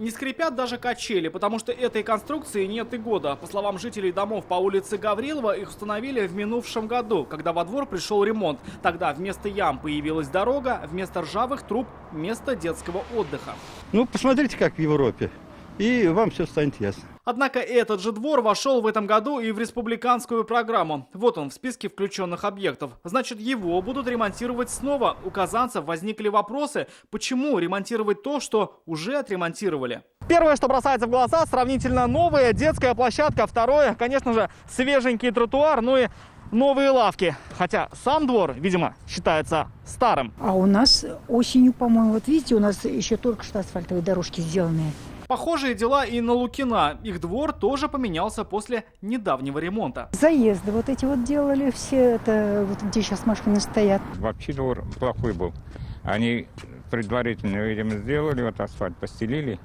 Не скрипят даже качели, потому что этой конструкции нет и года. По словам жителей домов по улице Гаврилова, их установили в минувшем году, когда во двор пришел ремонт. Тогда вместо ям появилась дорога, вместо ржавых труб – место детского отдыха. Ну, посмотрите, как в Европе, и вам все станет ясно. Однако этот же двор вошел в этом году и в республиканскую программу. Вот он в списке включенных объектов. Значит, его будут ремонтировать снова. У казанцев возникли вопросы, почему ремонтировать то, что уже отремонтировали. Первое, что бросается в глаза, сравнительно новая детская площадка. Второе, конечно же, свеженький тротуар, ну и новые лавки. Хотя сам двор, видимо, считается старым. А у нас осенью, по-моему, вот видите, у нас еще только что асфальтовые дорожки сделанные. Похожие дела и на Лукина. Их двор тоже поменялся после недавнего ремонта. Заезды вот эти вот делали все, это вот где сейчас машины стоят. Вообще двор плохой был. Они предварительно, видимо, сделали, вот асфальт постелили.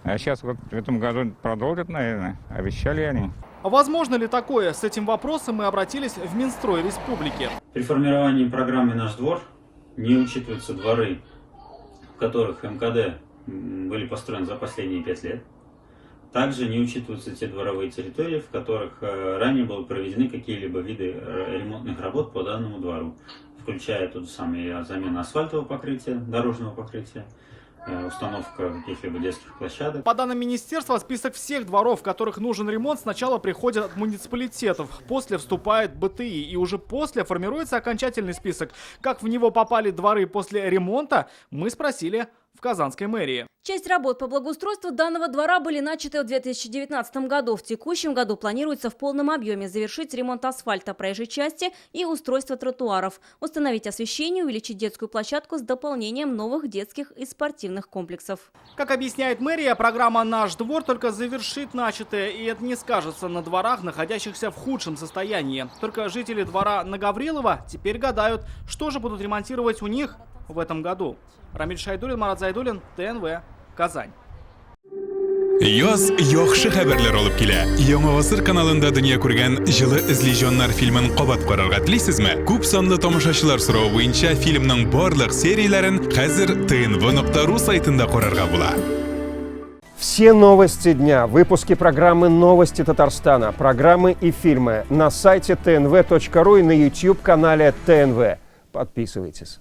А сейчас вот в этом году продолжат, наверное, обещали они. Возможно ли такое? С этим вопросом мы обратились в Минстрой Республики. При формировании программы «Наш двор» не учитываются дворы, в которых МКД были построены за последние 5 лет. Также не учитываются те дворовые территории, в которых ранее были проведены какие-либо виды ремонтных работ по данному двору, включая тот же самый замена асфальтового покрытия, дорожного покрытия, установка каких-либо детских площадок. По данным министерства, список всех дворов, в которых нужен ремонт, сначала приходит от муниципалитетов, после вступает БТИ, и уже после формируется окончательный список. Как в него попали дворы после ремонта, мы спросили в Казанской мэрии. Часть работ по благоустройству данного двора были начаты в 2019 году. В текущем году планируется в полном объеме завершить ремонт асфальта проезжей части и устройство тротуаров, установить освещение, увеличить детскую площадку с дополнением новых детских и спортивных комплексов. Как объясняет мэрия, программа «Наш двор» только завершит начатое, и это не скажется на дворах, находящихся в худшем состоянии. Только жители двора на Гаврилова теперь гадают, что же будут ремонтировать у них в этом году. Рамиль Шайдуллин, Марат Зайдуллин, ТНВ, Казань. Яз яхшы хәбәрләр алып килә. Яңа гасыр каналында дөнья күргән җылы эзле фильмын кабат карарга телисезме? Күп санлы тамашачылар соравы буенча фильмның барлык серияләрен хәзер tnv.ru сайтында карарга була. Все новости дня, выпуски программы «Новости Татарстана», программы и фильмы на сайте tnv.ru и на YouTube-канале ТНВ. Подписывайтесь.